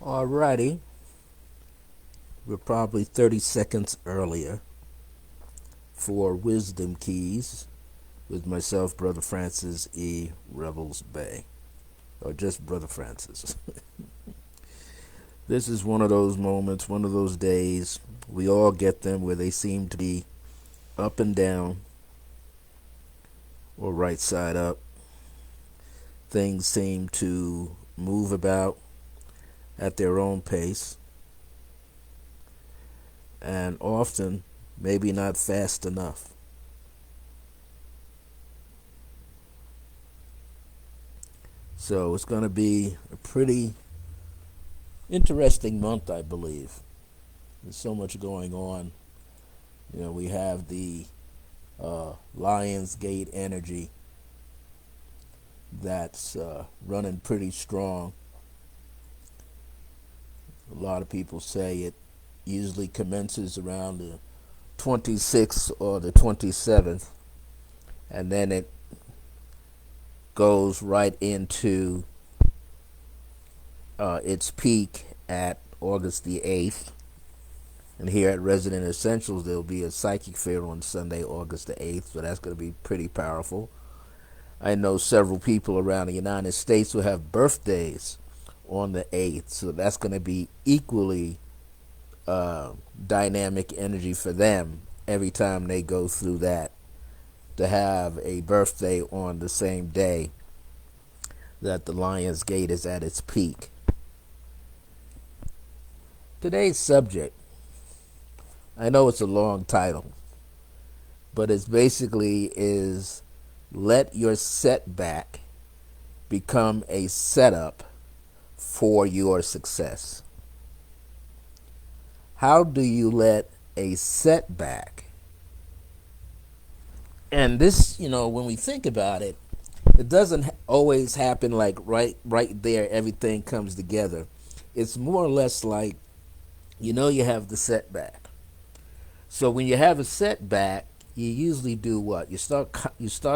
Alrighty, we're probably 30 seconds earlier for Wisdom Keys with myself, Brother Francis E. Rebels Bay, or just Brother Francis. This is one of those moments, one of those days, we all get them where they seem to be up and down or right side up. Things seem to move about at their own pace, and often maybe not fast enough. So it's going to be a pretty interesting month, I believe. There's so much going on. We have the Lionsgate energy that's running pretty strong. A lot of people say it usually commences around the 26th or the 27th, and then it goes right into its peak at August the 8th. And here at Resident Essentials, there'll be a psychic fair on Sunday, August the 8th, so that's going to be pretty powerful. I know several people around the United States will have birthdays on the 8th, so that's going to be equally dynamic energy for them every time they go through that, to have a birthday on the same day that the Lion's Gate is at its peak. Today's subject, I know it's a long title, but it's basically is let your setback become a setup for your success. How do you let a setback, and this, when we think about it, it doesn't always happen like right there everything comes together. It's more or less like, you have the setback. So when you have a setback, you usually do what? You start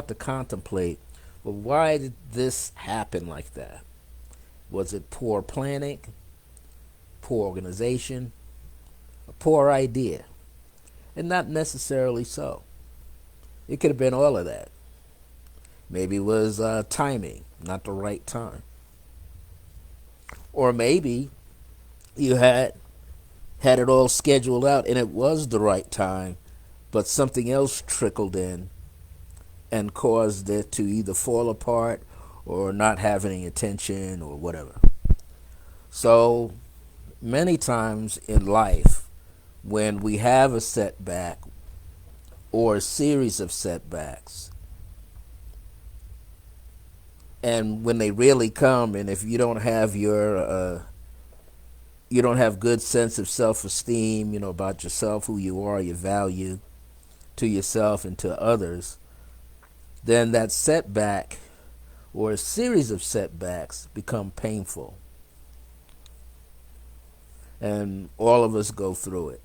to contemplate, well, why did this happen like that? Was it poor planning, poor organization, a poor idea? And not necessarily so. It could have been all of that. Maybe it was timing, not the right time. Or maybe you had it all scheduled out and it was the right time, but something else trickled in and caused it to either fall apart or not have any attention or whatever. So many times in life, when we have a setback or a series of setbacks, and when they really come, and if you don't have you don't have good sense of self-esteem, about yourself, who you are, your value to yourself and to others, then that setback or a series of setbacks become painful. And all of us go through it.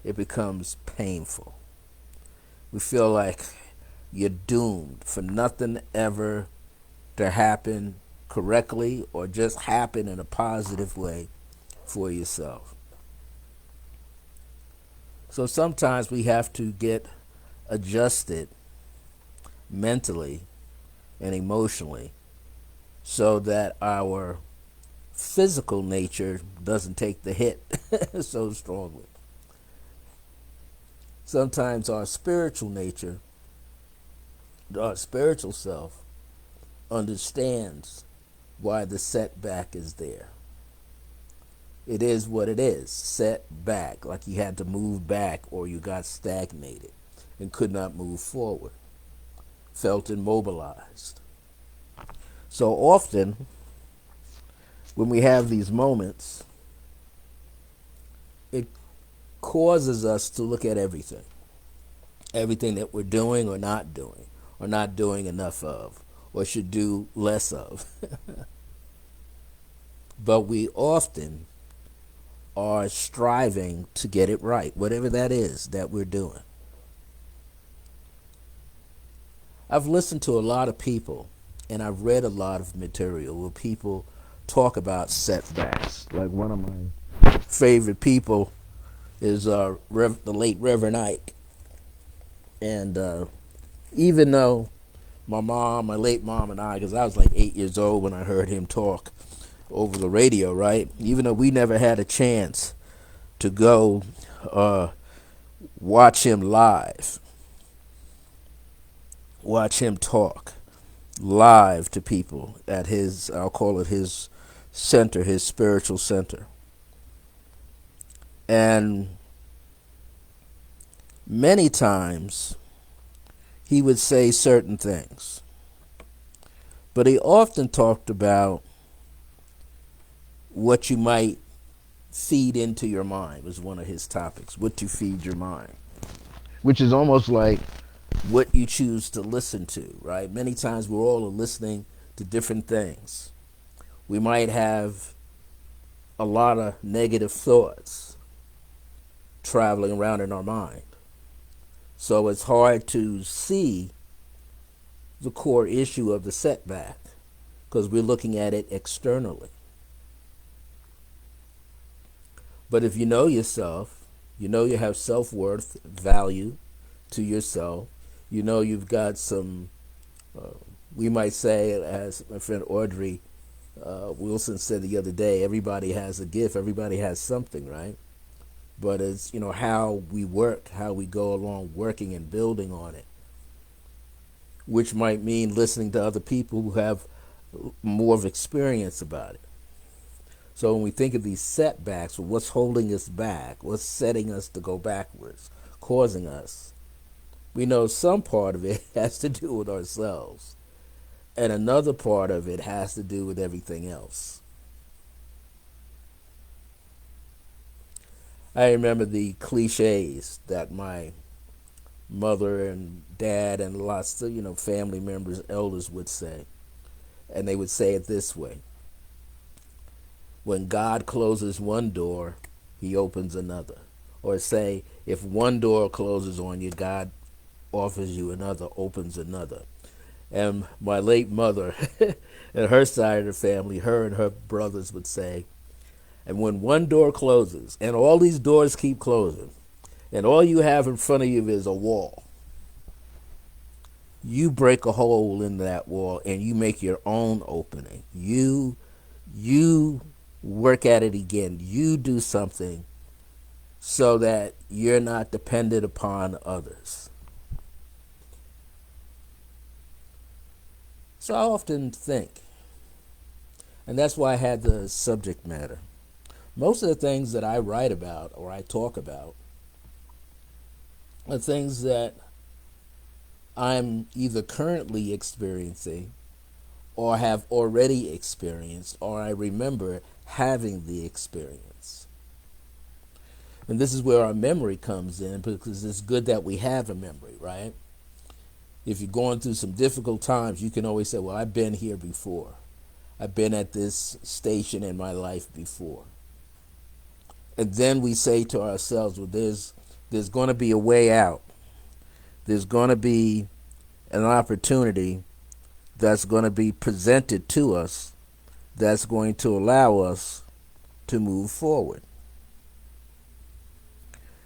It becomes painful. We feel like you're doomed for nothing ever to happen correctly or just happen in a positive way for yourself. So sometimes we have to get adjusted mentally and emotionally so that our physical nature doesn't take the hit so strongly. Sometimes our spiritual nature, our spiritual self, understands why the setback is there. It is what it is, set back, like you had to move back or you got stagnated and could not move forward, felt immobilized. So often, when we have these moments, it causes us to look at everything that we're doing or not doing enough of, or should do less of. But we often are striving to get it right, whatever that is that we're doing. I've listened to a lot of people and I've read a lot of material where people talk about setbacks. Like one of my favorite people is the late Reverend Ike. And even though my late mom and I, because I was like 8 years old when I heard him talk over the radio, right? Even though we never had a chance to go uh, watch him live, watch him talk live to people at his, I'll call it his center, his spiritual center. And many times he would say certain things, but he often talked about what you might feed into your mind was one of his topics, what you feed your mind, which is almost like what you choose to listen to, right? Many times we're all listening to different things. We might have a lot of negative thoughts traveling around in our mind. So it's hard to see the core issue of the setback because we're looking at it externally. But if you know yourself, you know you have self-worth, value to yourself, you know you've got some, we might say, as my friend Audrey Wilson said the other day, everybody has a gift, everybody has something, right? But it's, how we work, how we go along working and building on it, which might mean listening to other people who have more of experience about it. So when we think of these setbacks, what's holding us back, what's setting us to go backwards, causing us, we know some part of it has to do with ourselves, and another part of it has to do with everything else. I remember the cliches that my mother and dad and lots of family members, elders would say, and they would say it this way: when God closes one door, he opens another. Or say, if one door closes on you, God offers you another, opens another. And my late mother and her side of the family, her and her brothers would say, and when one door closes, and all these doors keep closing, and all you have in front of you is a wall, you break a hole in that wall and you make your own opening. You work at it again. You do something so that you're not dependent upon others. So I often think, and that's why I had the subject matter. Most of the things that I write about or I talk about are things that I'm either currently experiencing or have already experienced, or I remember having the experience. And this is where our memory comes in, because it's good that we have a memory, right? If you're going through some difficult times, you can always say, well, I've been here before. I've been at this station in my life before. And then we say to ourselves, well, there's going to be a way out. There's going to be an opportunity that's going to be presented to us that's going to allow us to move forward.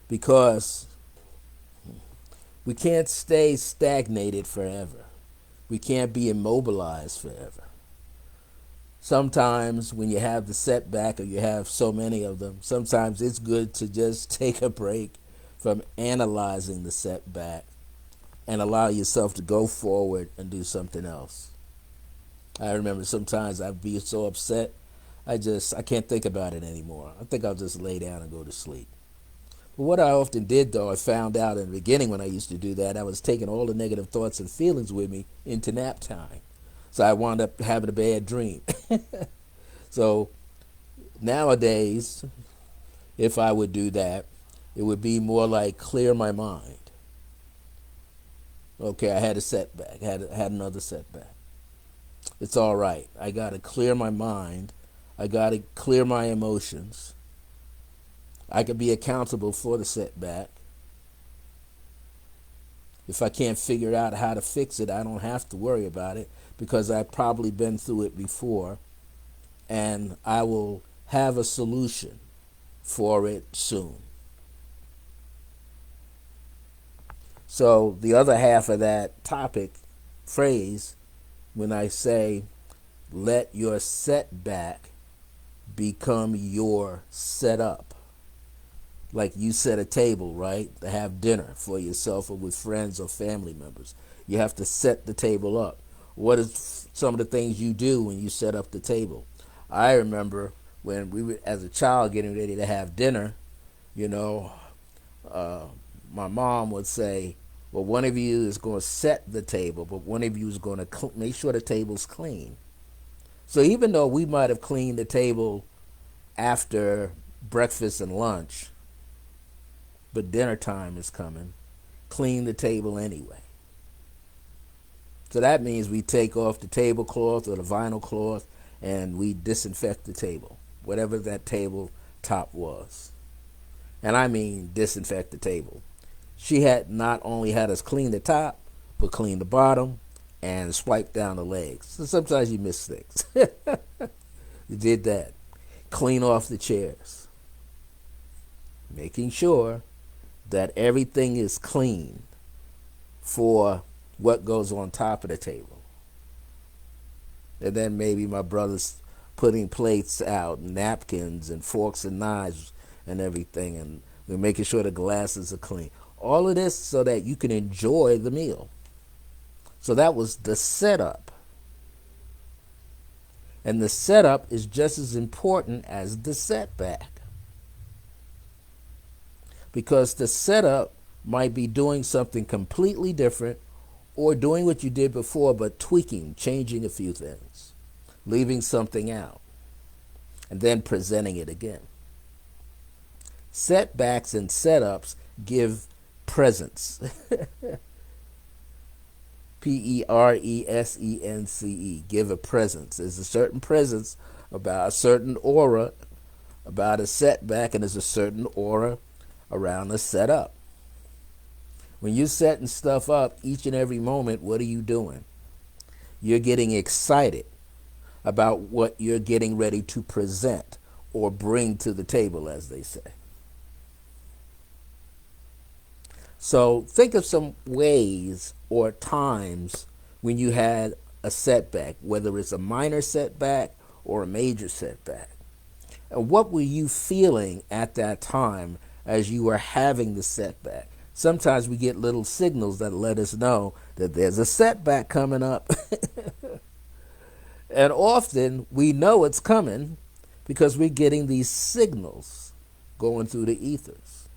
Because we can't stay stagnated forever. We can't be immobilized forever. Sometimes when you have the setback, or you have so many of them, sometimes it's good to just take a break from analyzing the setback and allow yourself to go forward and do something else. I remember sometimes I'd be so upset, I can't think about it anymore. I think I'll just lay down and go to sleep. But what I often did, though, I found out in the beginning when I used to do that, I was taking all the negative thoughts and feelings with me into nap time. So I wound up having a bad dream. So nowadays, if I would do that, it would be more like clear my mind. Okay, I had a setback, had another setback. It's all right. I got to clear my mind. I got to clear my emotions. I could be accountable for the setback. If I can't figure out how to fix it, I don't have to worry about it because I've probably been through it before. and I will have a solution for it soon. So the other half of that topic phrase, when I say, let your setback become your setup. Like you set a table, right, to have dinner for yourself or with friends or family members. You have to set the table up. What is some of the things you do when you set up the table? I remember when we were, as a child, getting ready to have dinner, you know, uh, my mom would say, well, one of you is going to set the table, but one of you is going to make sure the table's clean. So even though we might have cleaned the table after breakfast and lunch, but dinner time is coming, clean the table anyway. So that means we take off the tablecloth or the vinyl cloth and we disinfect the table, whatever that table top was. And I mean disinfect the table. She had not only had us clean the top, but clean the bottom and swipe down the legs. So sometimes you miss things. You did that. Clean off the chairs. Making sure that everything is clean for what goes on top of the table. And then maybe my brother's putting plates out, napkins and forks and knives and everything, and we're making sure the glasses are clean. All of this so that you can enjoy the meal. So that was the setup. And the setup is just as important as the setback. Because the setup might be doing something completely different or doing what you did before but tweaking, changing a few things, leaving something out, and then presenting it again. Setbacks and setups give presence. Presence. Give a presence. There's a certain presence about a certain aura about a setback, and there's a certain aura around a setup. When you're setting stuff up each and every moment, what are you doing? You're getting excited about what you're getting ready to present or bring to the table, as they say. So think of some ways or times when you had a setback, whether it's a minor setback or a major setback. And what were you feeling at that time as you were having the setback? Sometimes we get little signals that let us know that there's a setback coming up. And often we know it's coming because we're getting these signals going through the ethers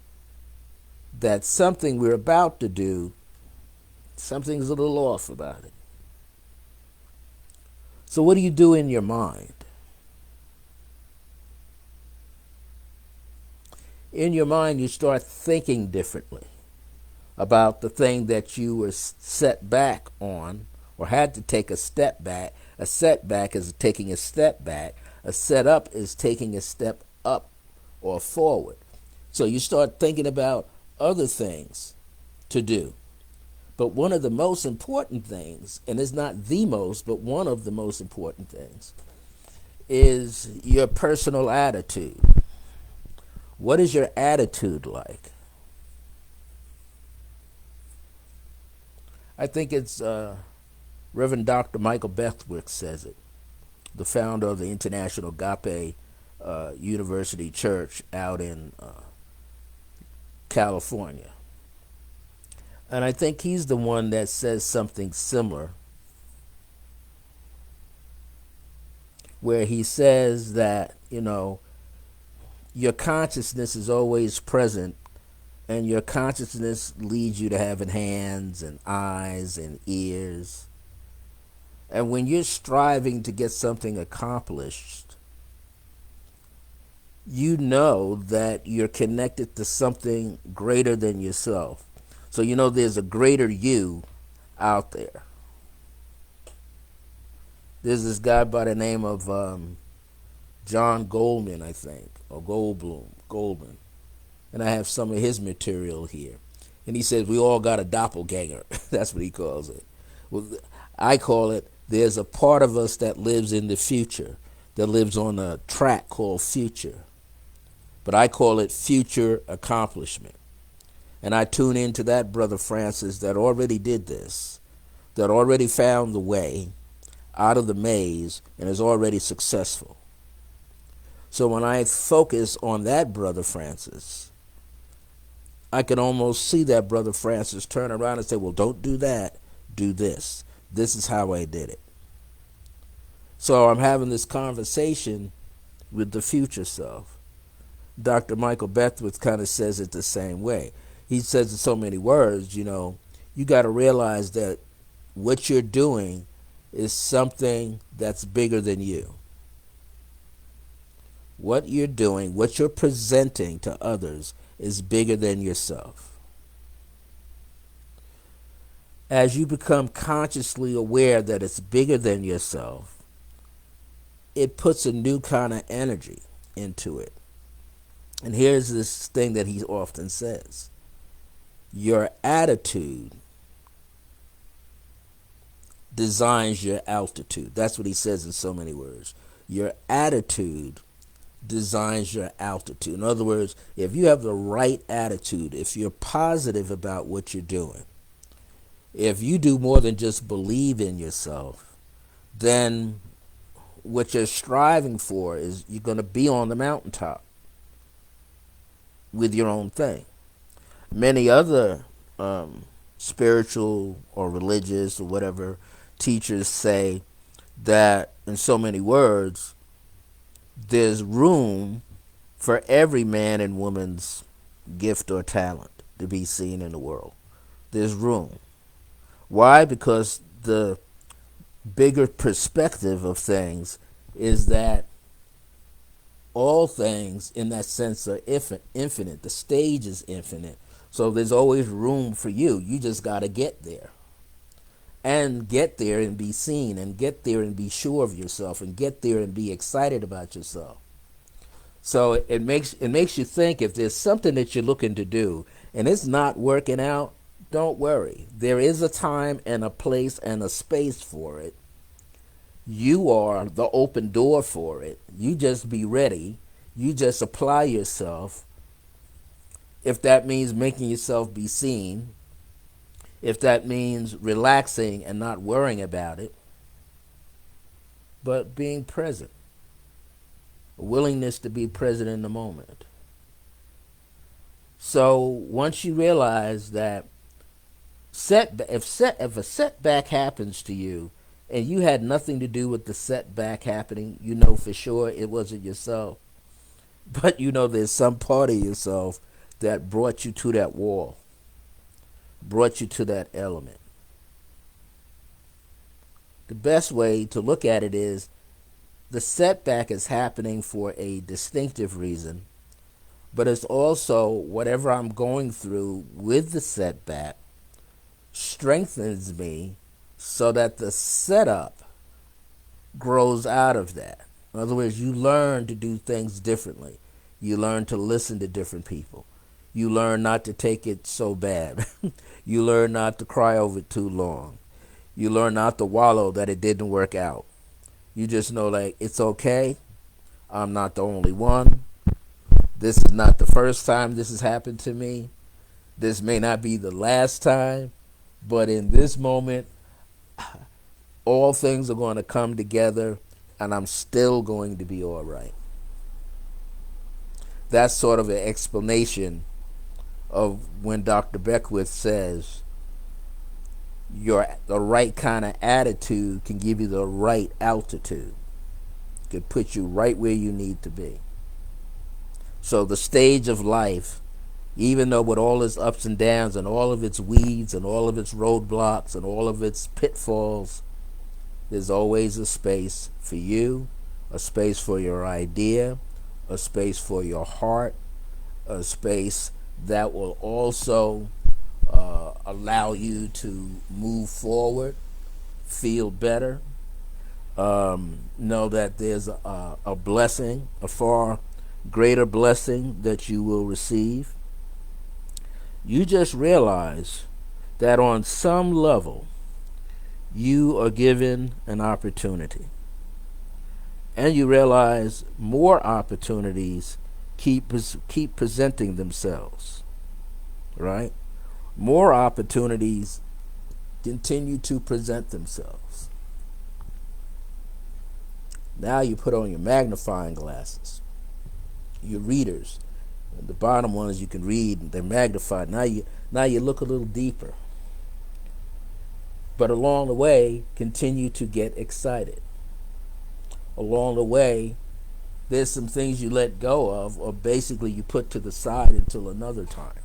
that something we're about to do, something's a little off about it. So what do you do in your mind? In your mind, you start thinking differently about the thing that you were set back on or had to take a step back. A setback is taking a step back. A setup is taking a step up or forward. So you start thinking about other things to do. But one of the most important things, and it's not the most, but one of the most important things, is your personal attitude. What is your attitude like? I think it's Reverend Dr. Michael Beckwith says it, the founder of the International Agape University Church out in California. And I think he's the one that says something similar, where he says that, your consciousness is always present, and your consciousness leads you to having hands and eyes and ears. And when you're striving to get something accomplished, you know that you're connected to something greater than yourself. So there's a greater you out there. There's this guy by the name of John Goldman, I think, or Goldman. And I have some of his material here. And he says we all got a doppelganger. That's what he calls it. Well, I call it there's a part of us that lives in the future. that lives on a track called future, but I call it future accomplishment. And I tune into that brother Francis that already did this, that already found the way out of the maze and is already successful. So when I focus on that brother Francis, I can almost see that brother Francis turn around and say, well, don't do that, do this. This is how I did it. So I'm having this conversation with the future self. Dr. Michael Beckwith kind of says it the same way. He says in so many words, you got to realize that what you're doing is something that's bigger than you. What you're doing, what you're presenting to others is bigger than yourself. As you become consciously aware that it's bigger than yourself, it puts a new kind of energy into it. And here's this thing that he often says. Your attitude designs your altitude. That's what he says in so many words. Your attitude designs your altitude. In other words, if you have the right attitude, if you're positive about what you're doing, if you do more than just believe in yourself, then what you're striving for is you're going to be on the mountaintop with your own thing. Many other spiritual or religious or whatever teachers say that, in so many words, there's room for every man and woman's gift or talent to be seen in the world. There's room. Why? Because the bigger perspective of things is that all things in that sense are infinite. The stage is infinite. So there's always room for you. You just got to get there. And get there and be seen, and get there and be sure of yourself, and get there and be excited about yourself. So it makes you think, if there's something that you're looking to do and it's not working out, don't worry. There is a time and a place and a space for it. You are the open door for it. You just be ready. You just apply yourself. If that means making yourself be seen, if that means relaxing and not worrying about it, but being present, a willingness to be present in the moment. So once you realize that if a setback happens to you and you had nothing to do with the setback happening, you know for sure it wasn't yourself. But there's some part of yourself that brought you to that wall, brought you to that element. The best way to look at it is the setback is happening for a distinctive reason, but it's also whatever I'm going through with the setback strengthens me so that the setup grows out of that. In other words, you learn to do things differently. You learn to listen to different people. You learn not to take it so bad. You learn not to cry over it too long. You learn not to wallow that it didn't work out. You just know, it's okay. I'm not the only one. This is not the first time this has happened to me. This may not be the last time, but in this moment, all things are going to come together, and I'm still going to be all right. That's sort of an explanation of when Dr. Beckwith says the right kind of attitude can give you the right altitude. It can put you right where you need to be. So the stage of life, even though with all its ups and downs and all of its weeds and all of its roadblocks and all of its pitfalls, there's always a space for you, a space for your idea, a space for your heart, a space that will also allow you to move forward, feel better, know that there's a blessing, a far greater blessing that you will receive. You just realize that on some level, you are given an opportunity. and you realize more opportunities keep presenting themselves, right? More opportunities continue to present themselves. Now you put on your magnifying glasses, your readers. The bottom ones you can read, they're magnified. Now you look a little deeper. But along the way, continue to get excited. Along the way, there's some things you let go of, or basically you put to the side until another time.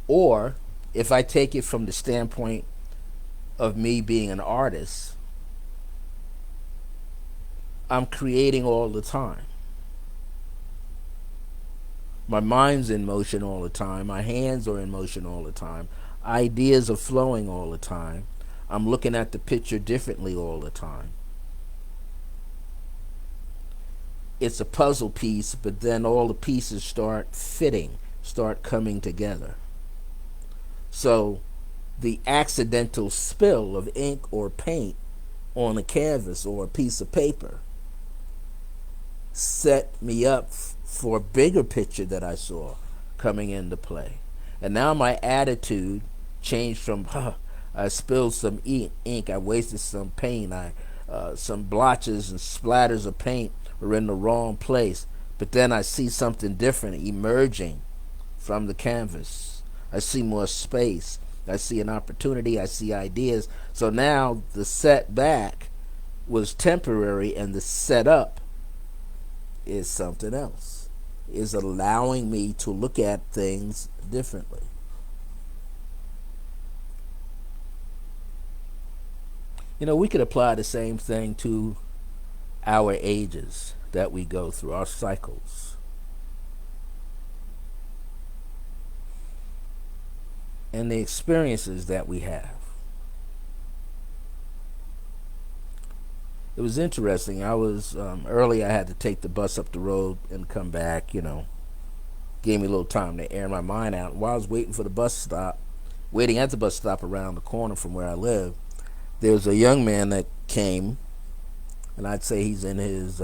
Or, if I take it from the standpoint of me being an artist, I'm creating all the time. My mind's in motion all the time. My hands are in motion all the time. Ideas are flowing all the time. I'm looking at the picture differently all the time. It's a puzzle piece, but then all the pieces start fitting, start coming together. So the accidental spill of ink or paint on a canvas or a piece of paper set me up for a bigger picture that I saw coming into play. And now my attitude changed from, I spilled some ink, I wasted some paint, some blotches and splatters of paint were in the wrong place. But then I see something different emerging from the canvas. I see more space. I see an opportunity. I see ideas. So now the setback was temporary, and the setup is something else. Is allowing me to look at things differently. We could apply the same thing to our ages that we go through, our cycles. And the experiences that we have. It was interesting. I was early. I had to take the bus up the road and come back. Gave me a little time to air my mind out. While I was waiting for the bus stop, waiting at the bus stop around the corner from where I live, there was a young man that came, and I'd say he's in his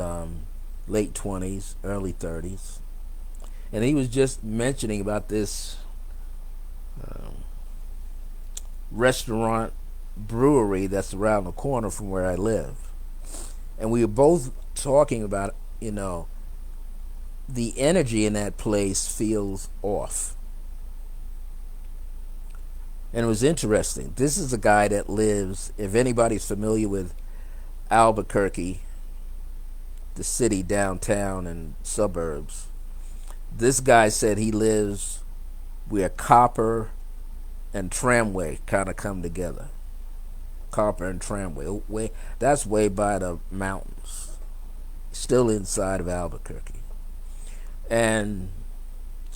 late 20s, early 30s, and he was just mentioning about this restaurant brewery that's around the corner from where I live. And we were both talking about, the energy in that place feels off. And it was interesting. This is a guy that lives, if anybody's familiar with Albuquerque, the city downtown and suburbs, this guy said he lives where Copper and Tramway kind of come together. Copper and Tramway. That's way by the mountains. Still inside of Albuquerque. And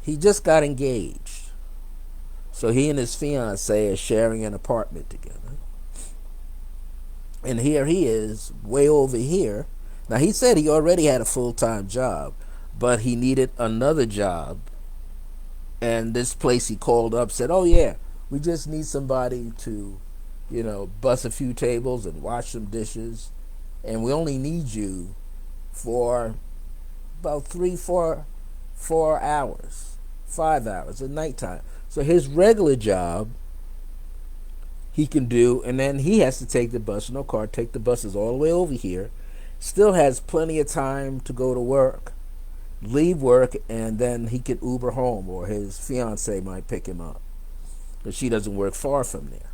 he just got engaged. So he and his fiancée are sharing an apartment together. And here he is, way over here. Now, he said he already had a full-time job, but he needed another job. And this place he called up said, oh, yeah, we just need somebody to, bust a few tables and wash some dishes. And we only need you for about 4 hours, 5 hours at nighttime. So his regular job he can do, and then he has to take the bus, no car, take the buses all the way over here. Still has plenty of time to go to work, leave work, and then he could Uber home, or his fiance might pick him up, because she doesn't work far from there.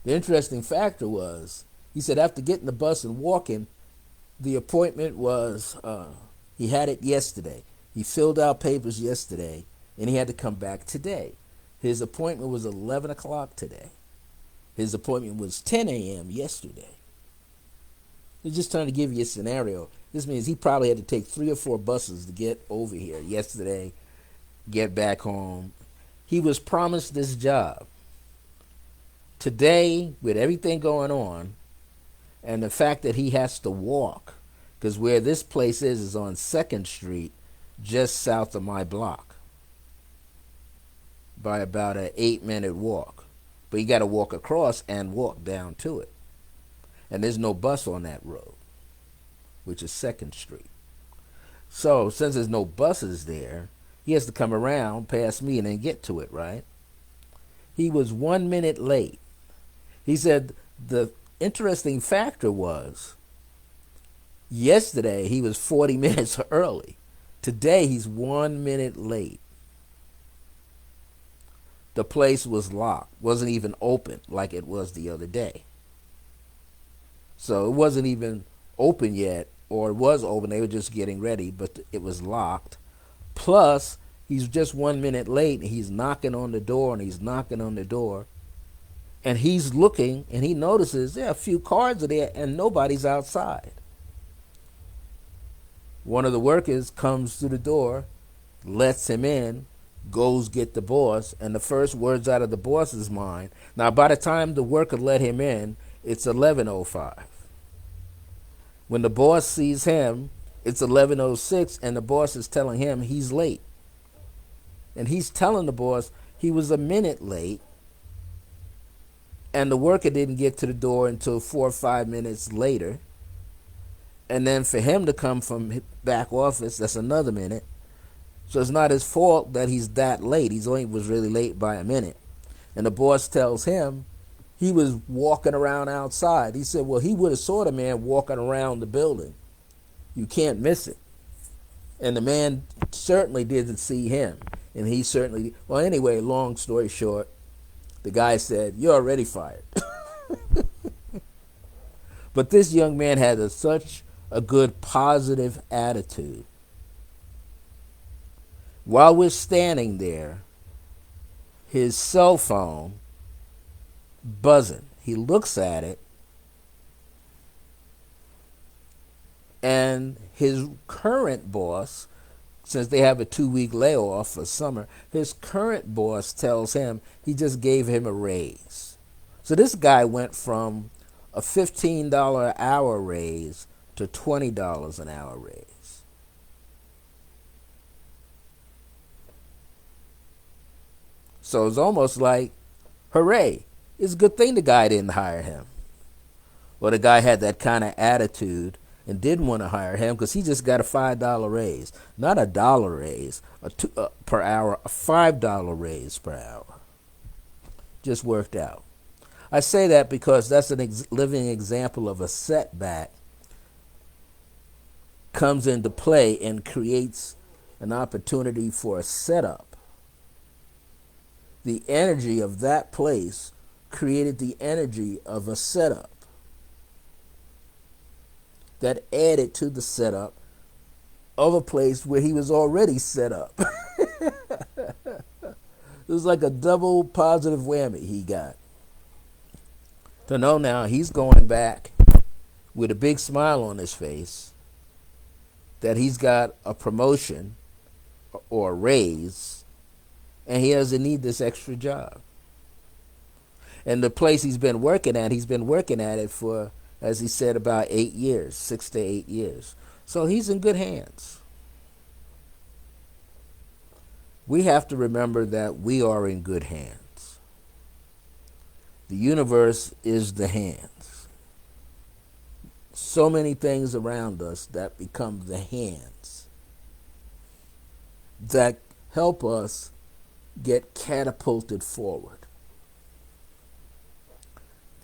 The interesting factor was, he said after getting the bus and walking, the appointment was, he had it yesterday. He filled out papers yesterday, and he had to come back today. His appointment was 11 o'clock today. His appointment was 10 a.m. yesterday. They're just trying to give you a scenario. This means he probably had to take 3 or 4 buses to get over here yesterday, get back home. He was promised this job. Today, with everything going on, and the fact that he has to walk, because where this place is on 2nd Street, just south of my block, by about an 8-minute walk. But you got to walk across and walk down to it. and there's no bus on that road, which is 2nd Street. So since there's no buses there, he has to come around past me and then get to it, right? He was 1 minute late. He said the interesting factor was yesterday he was 40 minutes early. Today he's 1 minute late. The place was locked, wasn't even open like it was the other day. So it wasn't even open yet, or it was open, they were just getting ready, but it was locked. Plus, he's just 1 minute late, and he's knocking on the door, and he's knocking on the door. And he's looking, and he notices there are a few cars there, and nobody's outside. One of the workers comes to the door, lets him in, goes get the boss, and the first words out of the boss's mind. Now, by the time the worker let him in, it's 11:05. When the boss sees him, it's 11:06, and the boss is telling him he's late. And he's telling the boss he was a minute late, and the worker didn't get to the door until 4 or 5 minutes later. And then for him to come from back office, that's another minute. So it's not his fault that he's that late. He only was really late by a minute. And the boss tells him he was walking around outside. He said, well, he would have saw the man walking around the building. You can't miss it. And the man certainly didn't see him. And he certainly, well, anyway, long story short, the guy said, you're already fired. But this young man had such a good positive attitude. While we're standing there, his cell phone buzzing. He looks at it, and his current boss, since they have a 2-week layoff for summer, his current boss tells him he just gave him a raise. So this guy went from a $15 an hour raise to $20 an hour raise. So it's almost like, hooray, it's a good thing the guy didn't hire him. Or the guy had that kind of attitude and didn't want to hire him because he just got a $5 raise. Not a dollar raise per hour, a $5 raise per hour. Just worked out. I say that because that's a living example of a setback comes into play and creates an opportunity for a setup. The energy of that place created the energy of a setup that added to the setup of a place where he was already set up. It was like a double positive whammy he got. To know now he's going back with a big smile on his face that he's got a promotion or a raise, and he doesn't need this extra job. And the place he's been working at it for, as he said, about 8 years, 6 to 8 years. So he's in good hands. We have to remember that we are in good hands. The universe is the hands. So many things around us that become the hands that help us get catapulted forward.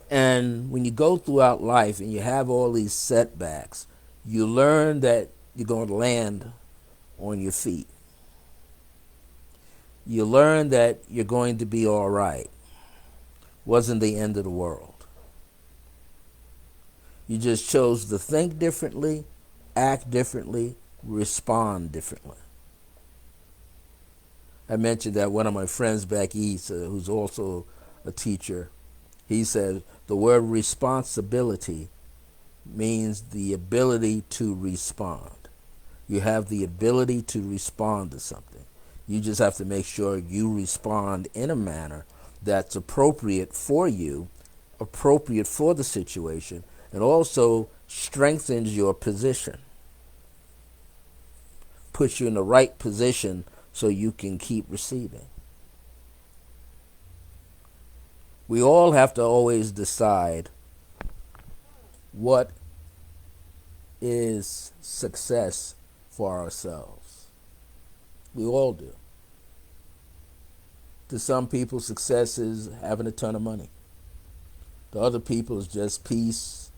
And when you go throughout life and you have all these setbacks, you learn that you're going to land on your feet. You learn that you're going to be all right. Wasn't the end of the world. You just chose to think differently, act differently, respond differently. I mentioned that one of my friends back east, who's also a teacher, he said the word responsibility means the ability to respond. You have the ability to respond to something. You just have to make sure you respond in a manner that's appropriate for you, appropriate for the situation, and also strengthens your position. Puts you in the right position so you can keep receiving. We all have to always decide what is success for ourselves. We all do. To some people, success is having a ton of money. To other people, it's just peace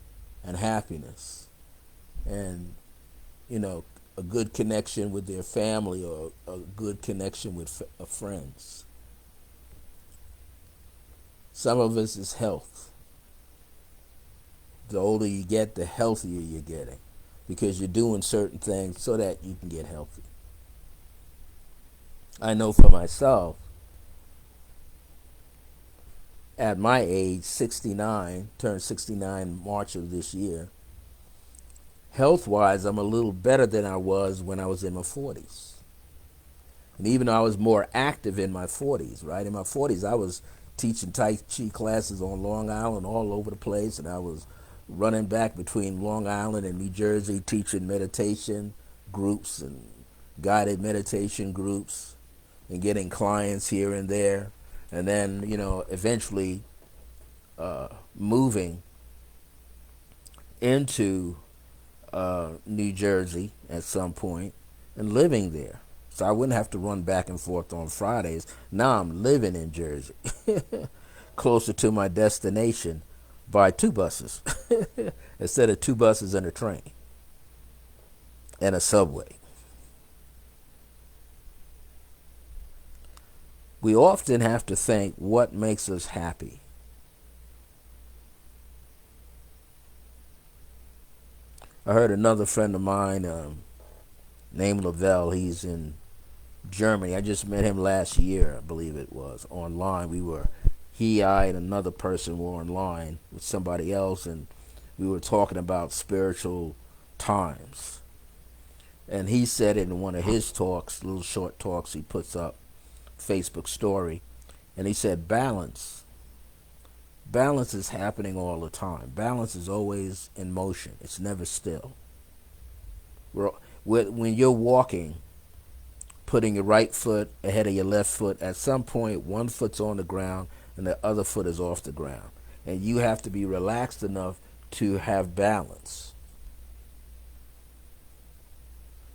and happiness and, a good connection with their family or a good connection with friends. Some of us is health. The older you get, the healthier you're getting because you're doing certain things so that you can get healthy. I know for myself, at my age, 69, turned 69 March of this year, health-wise, I'm a little better than I was when I was in my 40s. And even though I was more active in my 40s, right? In my 40s, I was teaching Tai Chi classes on Long Island all over the place, and I was running back between Long Island and New Jersey teaching meditation groups and guided meditation groups and getting clients here and there. And then, eventually moving into New Jersey at some point and living there. So I wouldn't have to run back and forth on Fridays. Now I'm living in Jersey, closer to my destination by 2 buses instead of 2 buses and a train and a subway. We often have to think what makes us happy. I heard another friend of mine named Lavelle. He's in Germany. I just met him last year, I believe it was, online. I and another person were online with somebody else, and we were talking about spiritual times. And he said in one of his talks, little short talks he puts up, Facebook story, and he said balance is happening all the time. Balance is always in motion. It's never still. When you're walking, putting your right foot ahead of your left foot, at some point one foot's on the ground and the other foot is off the ground, and you have to be relaxed enough to have balance.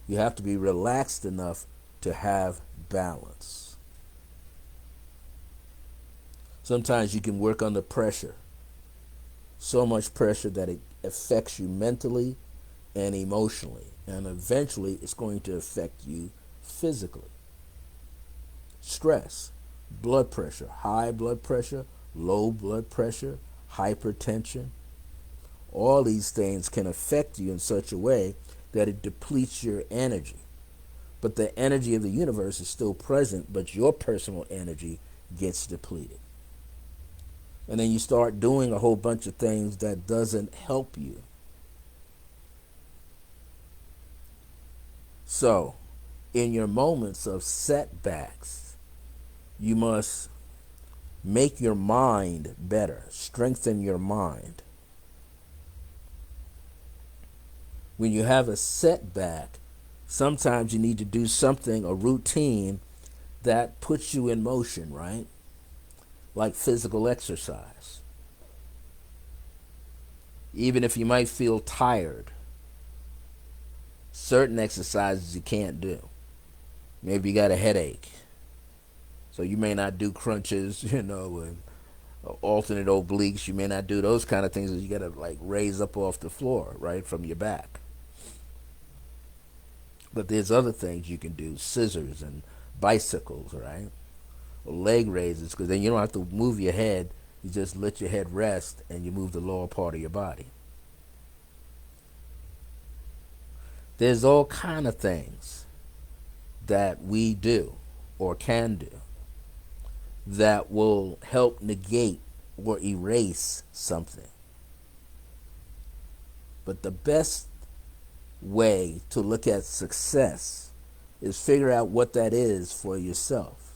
You have to be relaxed enough to have balance. Sometimes you can work under pressure. So much pressure that it affects you mentally and emotionally. And eventually it's going to affect you physically. Stress, blood pressure, high blood pressure, low blood pressure, hypertension. All these things can affect you in such a way that it depletes your energy. But the energy of the universe is still present, but your personal energy gets depleted. And then you start doing a whole bunch of things that doesn't help you. So, in your moments of setbacks, you must make your mind better, strengthen your mind. When you have a setback, sometimes you need to do something, a routine, that puts you in motion, right? Like physical exercise. Even if you might feel tired, certain exercises you can't do. Maybe you got a headache, so you may not do crunches, and alternate obliques. You may not do those kind of things that you got to raise up off the floor, right, from your back. But there's other things you can do, scissors and bicycles, right? Or leg raises, because then you don't have to move your head. You just let your head rest and you move the lower part of your body. There's all kind of things that we do or can do that will help negate or erase something. But the best way to look at success is figure out what that is for yourself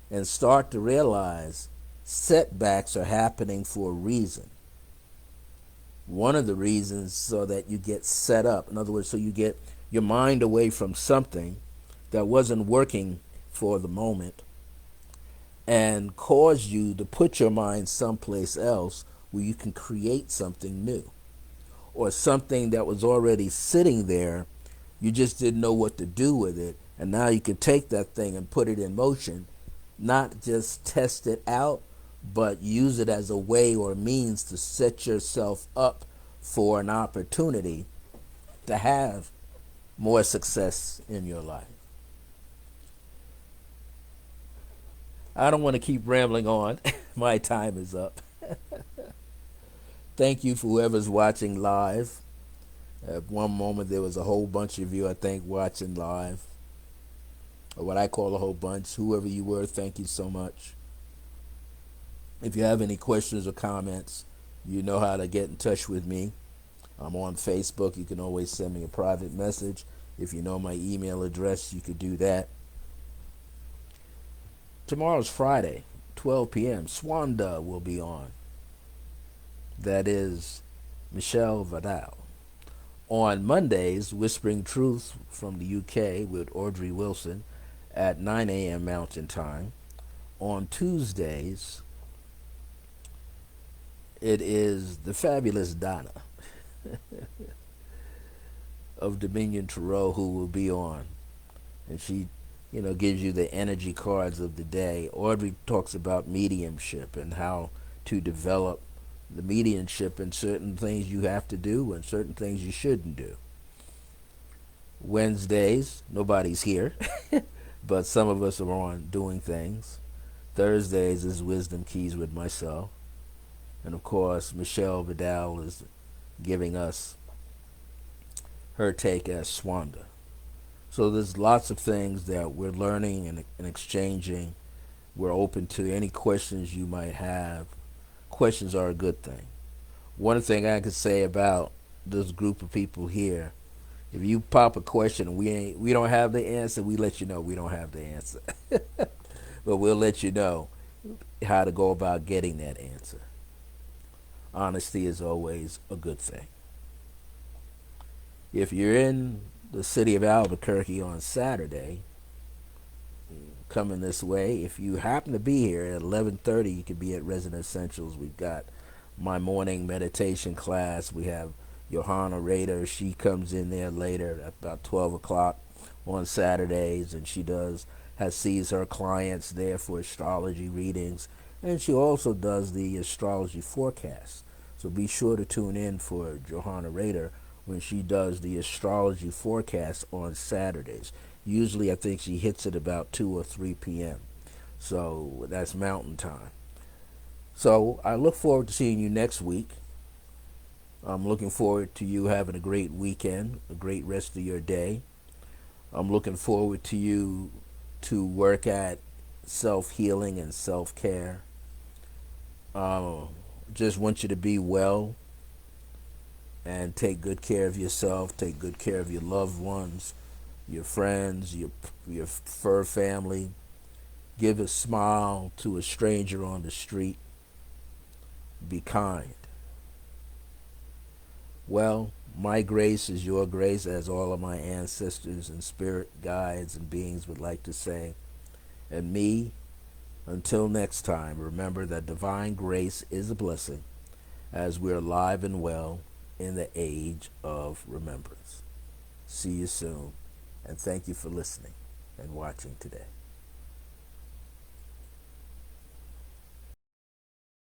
and start to realize setbacks are happening for a reason. One of the reasons so that you get set up, in other words, so you get your mind away from something that wasn't working for the moment and cause you to put your mind someplace else where you can create something new, or something that was already sitting there. You just didn't know what to do with it, and now you can take that thing and put it in motion, not just test it out, but use it as a way or means to set yourself up for an opportunity to have more success in your life. I don't want to keep rambling on. My time is up. Thank you for whoever's watching live. At one moment, there was a whole bunch of you, I think, watching live, or what I call a whole bunch. Whoever you were, thank you so much. If you have any questions or comments, you know how to get in touch with me. I'm on Facebook. You can always send me a private message. If you know my email address, you could do that. Tomorrow's Friday, 12 p.m. Swanda will be on. That is Michelle Vidal. On Mondays, Whispering Truth from the UK with Audrey Wilson at 9 a.m. Mountain Time. On Tuesdays, it is the fabulous Donna of Dominion Tarot who will be on. And she, gives you the energy cards of the day. Audrey talks about mediumship and how to develop the mediumship and certain things you have to do and certain things you shouldn't do. Wednesdays, nobody's here, but some of us are on doing things. Thursdays is Wisdom Keys with myself. And of course, Michelle Vidal is giving us her take as Swanda. So there's lots of things that we're learning and exchanging. We're open to any questions you might have. Questions are a good thing. One thing I can say about this group of people here, if you pop a question and we don't have the answer, we let you know we don't have the answer. But we'll let you know how to go about getting that answer. Honesty is always a good thing. If you're in the city of Albuquerque on Saturday, coming this way, if you happen to be here at 11:30, you could be at Resident Essentials. We've got my morning meditation class. We have Johanna Rader. She comes in there later at about 12 o'clock on Saturdays, and she sees her clients there for astrology readings, and she also does the astrology forecast. So be sure to tune in for Johanna Rader when she does the astrology forecast on Saturdays. Usually I think she hits it about 2 or 3 p.m. So that's Mountain Time. So I look forward to seeing you next week. I'm looking forward to you having a great weekend, a great rest of your day. I'm looking forward to you to work at self-healing and self-care. Just want you to be well and take good care of yourself, take good care of your loved ones, your friends, your fur family. Give a smile to a stranger on the street. Be kind. Well, my grace is your grace, as all of my ancestors and spirit guides and beings would like to say. And me, until next time, remember that divine grace is a blessing as we're alive and well in the age of remembrance. See you soon, and thank you for listening and watching today.